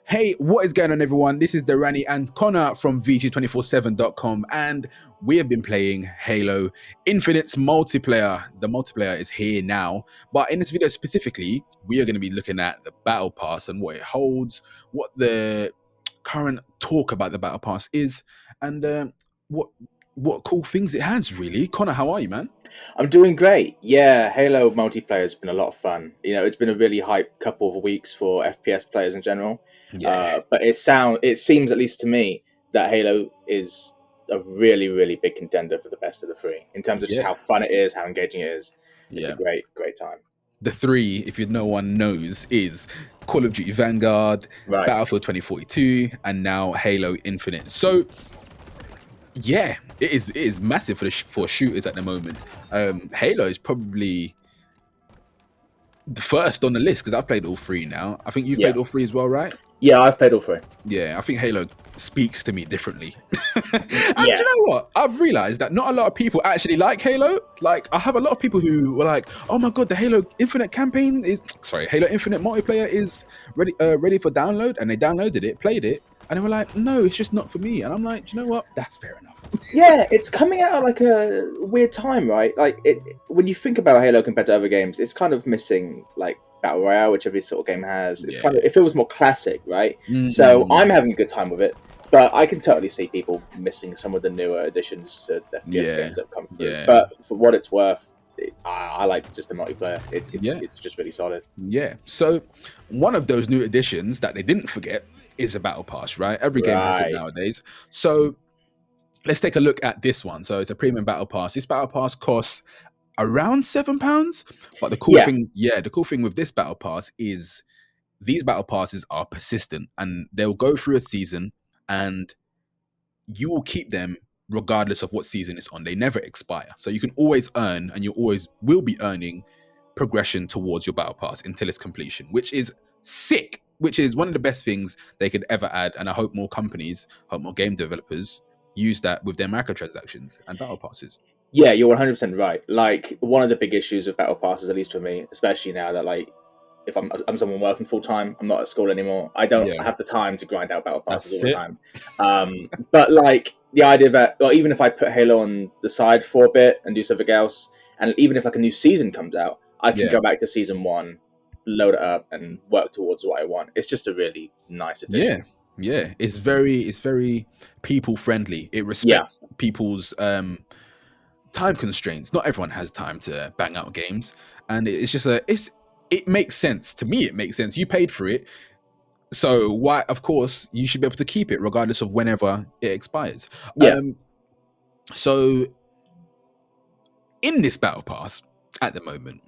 Hey, what is going on, everyone? This is Dorrani and Connor from VG247.com, and we have been playing Halo Infinite's multiplayer. The multiplayer is here now, but in this video specifically, we are going to be looking at the Battle Pass and what it holds, what the current talk about the Battle Pass is, and what cool things it has, really. Connor, how are you, man? I'm doing great. Yeah, Halo multiplayer has been a lot of fun. It's been a really hype couple of weeks for FPS players in general. Yeah, But it seems, at least to me, that Halo is a really, really big contender for the best of the three in terms of just yeah, how fun it is, how engaging it is. It's a yeah. great, great time. The three, if no one knows, is Call of Duty Vanguard, Right. Battlefield 2042, and now Halo Infinite. So, yeah, it is massive for shooters at the moment. Halo is probably the first on the list because I've played all three now. I think you've Yeah. played all three as well, right? Yeah, I've played all three. Yeah, I think Halo speaks to me differently. And Yeah. you know what? I've realized that not a lot of people actually like Halo. Like, I have a lot of people who were like, "Oh my god, the Halo Infinite campaign Halo Infinite multiplayer is ready for download," and they downloaded it, played it, and they were like, "No, it's just not for me." And I'm like, "Do you know what? That's fair enough." Yeah, it's coming out at like a weird time, right? When you think about Halo compared to other games, it's kind of missing like Battle Royale, which every sort of game has. Yeah. It feels more classic, right? So Mm, I'm having a good time with it, but I can totally see people missing some of the newer additions to FPS yeah. games that have come through. Yeah. But for what it's worth, I like just the multiplayer. Yeah. It's just really solid. Yeah. So one of those new additions that they didn't forget is a battle pass, right? Every game has it Right. nowadays. So let's take a look at this one. So it's a premium battle pass. This battle pass costs around £7. But Yeah. the cool thing with this battle pass is these battle passes are persistent and they'll go through a season and you will keep them regardless of what season it's on. They never expire. So you can always earn and you always will be earning progression towards your battle pass until its completion, which is sick, which is one of the best things they could ever add. And I hope more game developers use that with their microtransactions and battle passes. Yeah, you're 100% right. Like, one of the big issues with battle passes, at least for me, especially now that like if I'm someone working full time, I'm not at school anymore. I don't Yeah, have the time to grind out battle passes all that's the it. time. But like the idea that, or even if I put Halo on the side for a bit and do something else, and even if like a new season comes out, I can Yeah, go back to season one, load it up, and work towards what I want. It's just a really nice yeah, addition. yeah. It's very people friendly. It Yeah, respects people's time constraints. Not everyone has time to bang out games, and it's just it makes sense to me. It makes sense. You paid for it, so why? Of course, you should be able to keep it regardless of whenever it expires. yeah, So in this battle pass at the moment,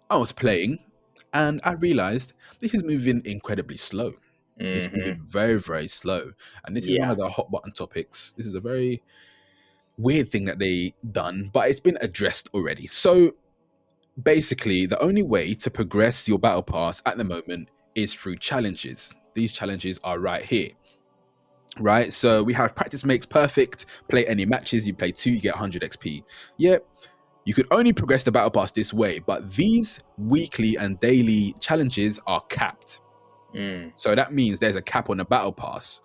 I was playing, and I realized this is moving incredibly slow. It's moving hmm, very, very slow, and this is one yeah, of the hot button topics. This is a very weird thing that they done, but it's been addressed already. So basically, the only way to progress your battle pass at the moment is through challenges. These challenges are right here. Right, so we have practice makes perfect. Play any matches, you play 2, you get 100 XP. Yep, you could only progress the battle pass this way, but these weekly and daily challenges are capped. mm. So that means there's a cap on the battle pass,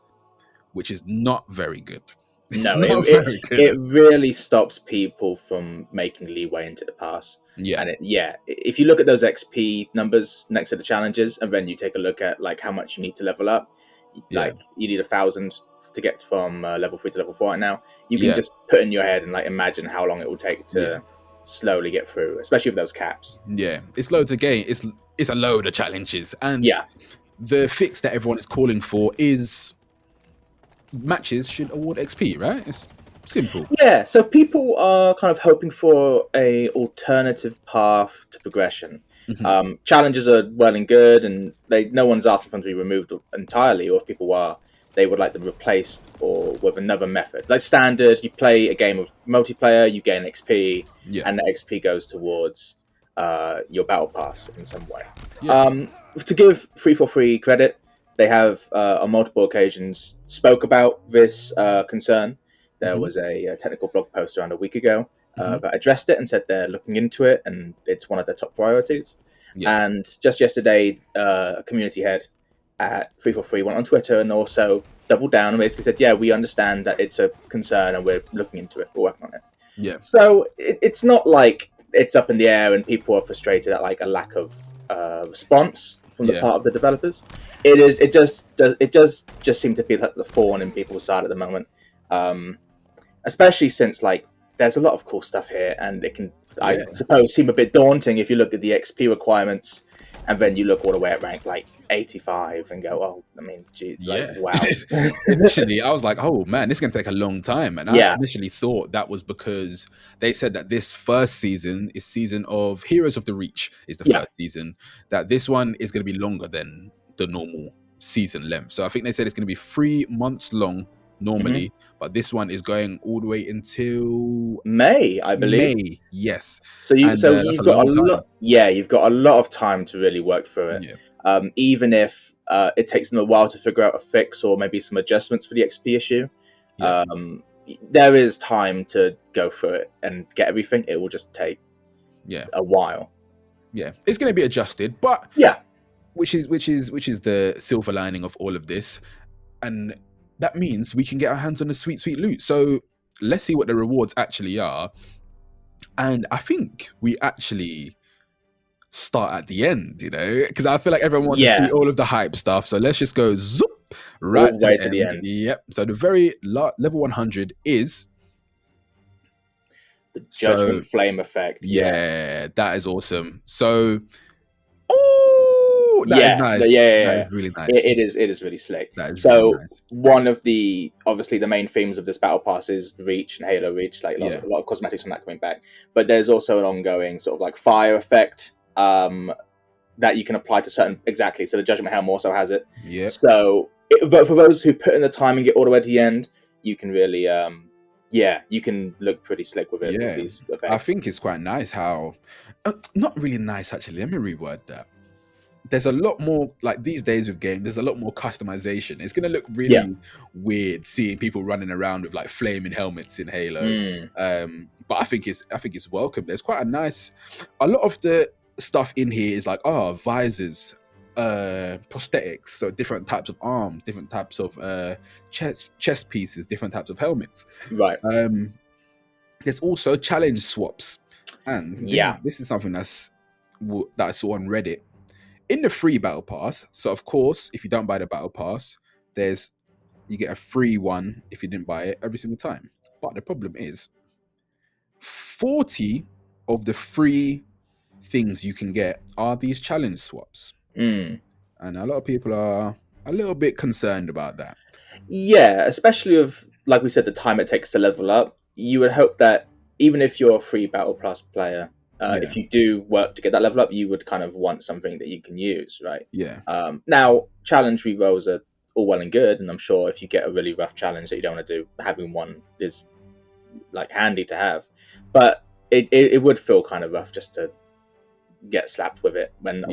which is not very good. It's No, it, not it very it good. really stops people from making leeway into the pass. Yeah, And if you look at those XP numbers next to the challenges, and then you take a look at like how much you need to level up, yeah, like you need 1,000 to get from level 3 to level 4 right now. You can yeah, just put in your head and like imagine how long it will take yeah, to slowly get through, especially with those caps. yeah. It's loads of game. It's a load of challenges, and Yeah, the fix that everyone is calling for is matches should award XP. Right? It's simple. yeah. So people are kind of hoping for a alternative path to progression. Hmm. Challenges are well and good, and no one's asking for them to be removed entirely. Or if people are, they would like them replaced or with another method. Like standard, you play a game of multiplayer, you gain XP, Yeah, and the XP goes towards your battle pass in some way. yeah. Um, to give 343 credit, they have on multiple occasions spoke about this concern. There Hmm. was a technical blog post around a week ago Hmm. that addressed it and said they're looking into it and it's one of their top priorities. Yeah. And just yesterday, a community head at 343 went on Twitter and also doubled down and basically said, yeah, we understand that it's a concern and we're looking into it, we're working on it. Yeah. So it's not like it's up in the air and people are frustrated at like a lack of response from the Yeah. part of the developers. It does just seem to be like the thorn in people's side at the moment, especially since like there's a lot of cool stuff here, and it can I suppose seem a bit daunting if you look at the XP requirements, and then you look all the way at rank like 85 and go, oh, I mean, gee, like wow. Initially, I was like, oh man, this is gonna take a long time, and I initially thought that was because they said that this first season is season of Heroes of the Reach is the first season, that this one is gonna be longer than the normal season length. So I think they said it's gonna be 3 months long normally, but this one is going all the way until May, I believe. May, yes. So you've got a lot. Yeah, you've got a lot of time to really work through it. Yeah. Even if it takes them a while to figure out a fix or maybe some adjustments for the XP issue, there is time to go through it and get everything. It will just take a while. Yeah, it's going to be adjusted, but which is the silver lining of all of this, and that means we can get our hands on the sweet loot. So let's see what the rewards actually are, and I think we actually start at the end, you know, because I feel like everyone wants to see all of the hype stuff. So let's just go zoop right all the way to the end. Yep. So the very level 100 is the Judgment Flame effect. Yeah, that is awesome. So, oh, that is nice. That is really nice. It is really slick. So really nice. One of the obviously the main themes of this battle pass is Reach and Halo Reach, like a lot of cosmetics from that coming back. But there's also an ongoing sort of like fire effect that you can apply to certain So the Judgment Helm also has it. Yeah. So but for those who put in the time and get all the way to the end, you can really you can look pretty slick with it. With these effects. I think it's quite nice how not really nice actually. Let me reword that. There's a lot more, like these days with games, there's a lot more customization. It's gonna look really weird seeing people running around with like flaming helmets in Halo. But I think it's welcome. There's quite a lot of the stuff in here is like visors, prosthetics, so different types of arms, different types of chest pieces, different types of helmets. Right. There's also challenge swaps, and this is something that I saw on Reddit. In the free battle pass, so of course, if you don't buy the battle pass, you get a free one if you didn't buy it every single time. But the problem is 40 of the free things you can get are these challenge swaps. And a lot of people are a little bit concerned about that. Yeah, especially with, like we said, the time it takes to level up. You would hope that even if you're a free battle pass player, if you do work to get that level up, you would kind of want something that you can use, right? Yeah. Now, challenge rerolls are all well and good, and I'm sure if you get a really rough challenge that you don't want to do, having one is like handy to have. But it would feel kind of rough just to get slapped with it when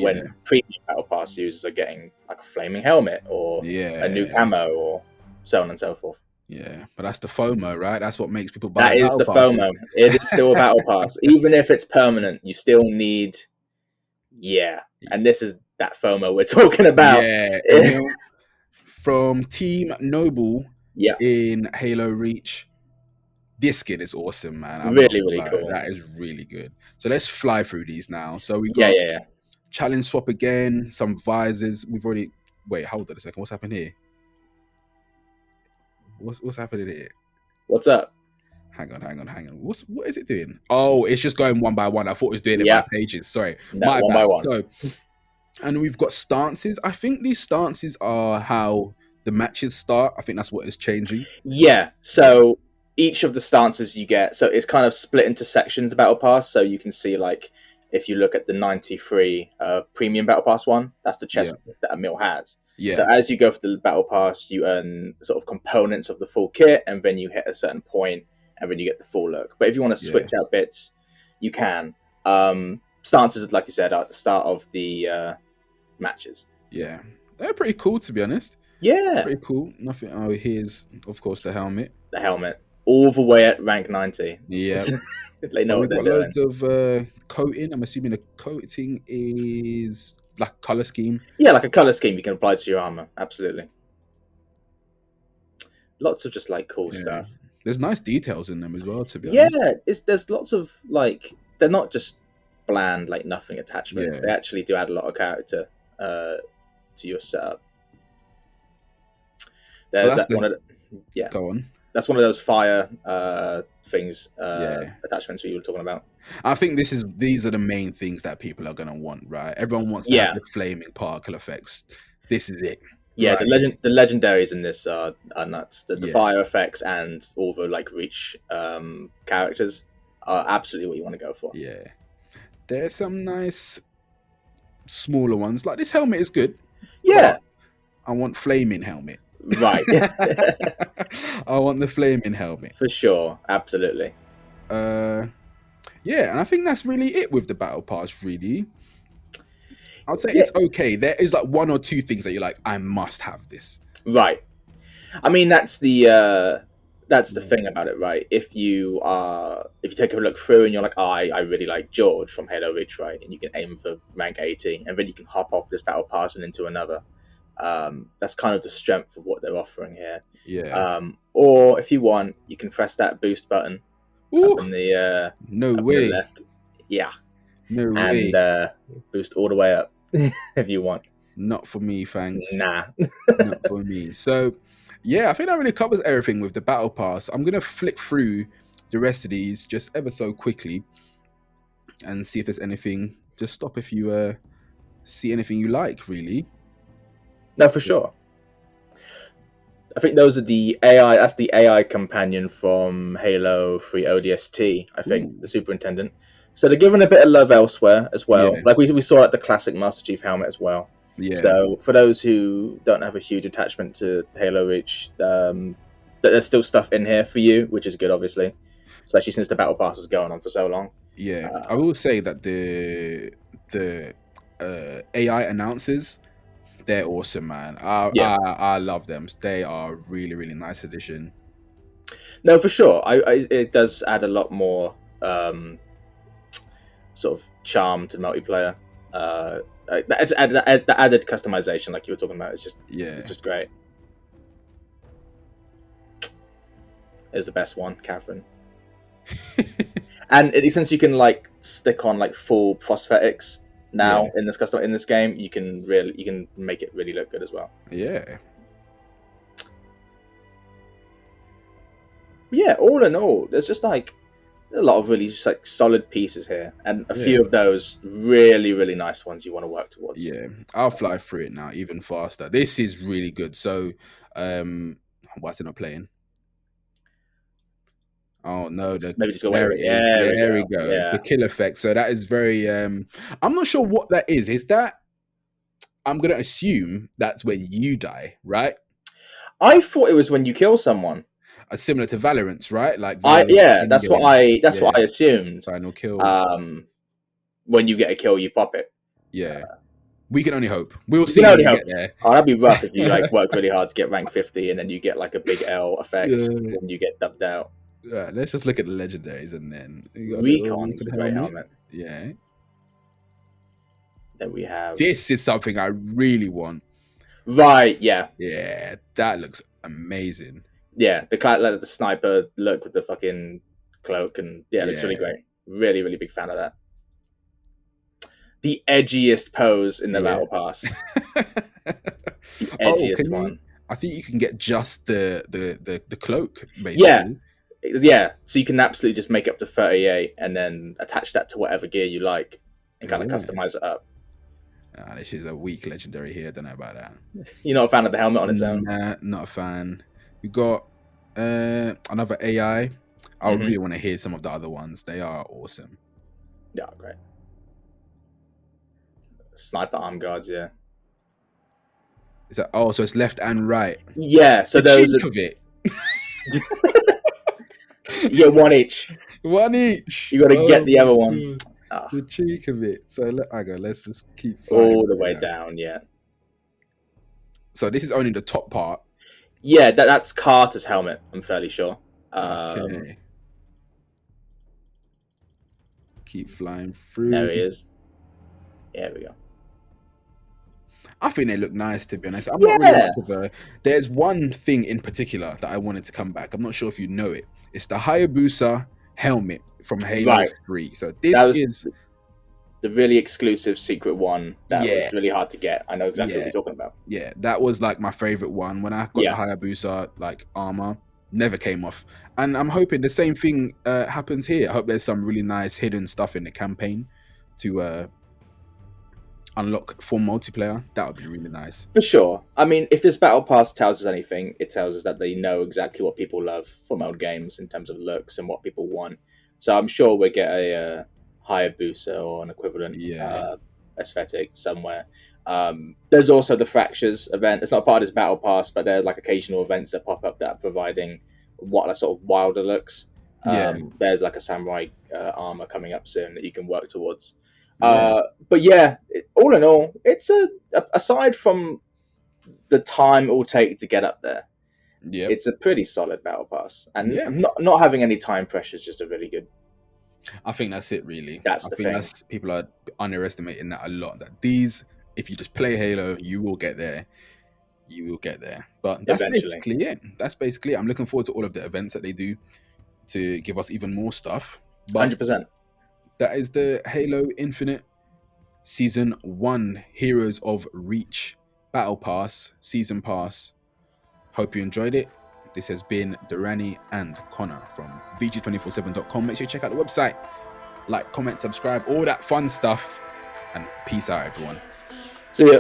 premium battle pass users are getting like a flaming helmet or a new camo or so on and so forth. Yeah, but that's the FOMO, right? That's what makes people buy. That is the FOMO. It is still a battle pass, even if it's permanent. You still need, and this is that FOMO we're talking about. Yeah, from Team Noble, in Halo Reach, this skin is awesome, man. Really cool. That is really good. So let's fly through these now. So we got challenge swap again, some visors. We've already hold on a second. What's happened here? What's happening here? What's up? Hang on. What is it doing? Oh, it's just going one by one. I thought it was doing it by pages. Sorry. No, one by one. So, and we've got stances. I think these stances are how the matches start. I think that's what is changing. Yeah. So each of the stances you get, so it's kind of split into sections of Battle Pass. So you can see, like, if you look at the 93 premium Battle Pass one, that's the chest that Emil has. Yeah. So as you go through the Battle Pass, you earn sort of components of the full kit, and then you hit a certain point, and then you get the full look. But if you want to switch out bits, you can. Stances, like you said, are at the start of the matches. Yeah. They're pretty cool, to be honest. Yeah. Pretty cool. Nothing. Oh, here's, of course, the helmet. The helmet. All the way at rank 90. Yeah. They know what they're doing. Loads of coating. I'm assuming the coating is like color scheme. Yeah, like a color scheme you can apply to your armor. Absolutely. Lots of just like cool Yeah. stuff. There's nice details in them as well, to be Yeah, honest. there's lots of like they're not just bland like nothing attachments. Yeah. They actually do add a lot of character to your setup. There's that one of yeah. Go on. That's one of those fire things Yeah. attachments we were talking about. I think these are the main things that people are gonna want, right? Everyone wants to have the flaming particle effects. This is it. Yeah, right the legendaries in this are nuts. The Yeah. fire effects and all the like reach characters are absolutely what you want to go for. Yeah. There's some nice smaller ones. Like this helmet is good. Yeah. but I want flaming helmet. Right. I want the flaming helmet. For sure. Absolutely. Yeah, and I think that's really it with the battle pass, really. I'd say it's okay. There is like one or two things that you're like, I must have this. Right. I mean, that's the thing about it, right? If you take a look through and you're like, oh, I really like George from Halo Reach, right? And you can aim for rank 80, and then you can hop off this battle pass and into another. That's kind of the strength of what they're offering here. Yeah. Or if you want, you can press that boost button up in the no up way in the left. Yeah. No way. And boost all the way up if you want. Not for me, thanks. Nah. Not for me. So, yeah, I think that really covers everything with the battle pass. I'm gonna flick through the rest of these just ever so quickly and see if there's anything. Just stop if you see anything you like, really. No, for sure. I think those are the AI. That's the AI companion from Halo 3 ODST. I think the superintendent. So they're giving a bit of love elsewhere as well. Yeah. Like we saw at the classic Master Chief helmet as well. Yeah. So for those who don't have a huge attachment to Halo Reach, there's still stuff in here for you, which is good, obviously, especially since the battle pass is going on for so long. Yeah, I will say that the AI announcers, they're awesome, man. I love them. They are really, really nice addition. No, for sure. It does add a lot more sort of charm to multiplayer. The added customization, like you were talking about, it's just great. Is the best one, Catherine. And since you can like stick on like full prosthetics now in this game, you can make it really look good as well. Yeah. Yeah, all in all, there's just like a lot of really just like solid pieces here, and a few of those really, really nice ones you want to work towards. Yeah, I'll fly through it now even faster. This is really good. So, why is it not playing? Oh no, maybe just go there we go. Yeah. The kill effect. So that is very I'm not sure what that is. Is that, I'm gonna assume that's when you die, right? I thought it was when you kill someone. Similar to Valorant's, right? Like that's what I assumed. Final kill. When you get a kill, you pop it. Yeah. We can only hope. We'll see when we get there. Oh, that'd be rough if you like work really hard to get rank 50 and then you get like a big L effect when you get dubbed out. Right, let's just look at the legendaries and then Recon's a great helmet. Yeah. Then we have. This is something I really want. Right. Yeah. Yeah, that looks amazing. Yeah, the sniper look with the fucking cloak and it looks really great. Really, really big fan of that. The edgiest pose in the battle pass. The edgiest one. I think you can get just the cloak, basically. Yeah. So you can absolutely just make up to 38 and then attach that to whatever gear you like and kind of customize it up. This is a weak legendary here. Don't know about that. You're not a fan of the helmet on its own? Nah, not a fan. We got another AI. I really want to hear some of the other ones. They are awesome. Yeah, great. Sniper arm guards, yeah. Is that so it's left and right? Yeah, so the cheek of it. You get one each. One each. You got to get the other one. The cheek of it. So let's just keep all the way down. Yeah. So this is only the top part. Yeah, that's Carter's helmet. I'm fairly sure. Okay. Keep flying through. There he is. There we go. I think they look nice, to be honest. I'm not really Yeah, much of a. There's one thing in particular that I wanted to come back. I'm not sure if you know it. It's the Hayabusa helmet from Halo right. 3. So That this was is, the really exclusive secret one that yeah, was really hard to get. I know exactly what yeah, you're talking about. yeah. That was like my favorite one. When I got the Yeah, Hayabusa like armor, never came off. And I'm hoping the same thing happens here. I hope there's some really nice hidden stuff in the campaign to unlock for multiplayer. That would be really nice. for sure. I mean, if this battle pass tells us anything, it tells us that they know exactly what people love from old games in terms of looks and what people want. So I'm sure we'll get a Hayabusa or an equivalent Yeah, aesthetic somewhere. There's also the Fractures event. It's not part of this battle pass, but there are like occasional events that pop up that are providing what are sort of wilder looks. yeah, There's like a samurai armor coming up soon that you can work towards. yeah, But yeah, all in all, it's aside from the time it will take to get up there, yep, it's a pretty solid battle pass, and yeah. not having any time pressure is just a really good. I think that's it, really. That's I the think thing. that's people are underestimating that a lot. That these, if you just play Halo, you will get there. You will get there. But that's Eventually, basically it. That's basically it. I'm looking forward to all of the events that they do to give us even more stuff. But 100%. that is the Halo Infinite Season 1 Heroes of Reach Battle Pass, Season Pass. Hope you enjoyed it. This has been Dorrani and Connor from VG247.com. Make sure you check out the website. Like, comment, subscribe, all that fun stuff. And peace out, everyone. See ya.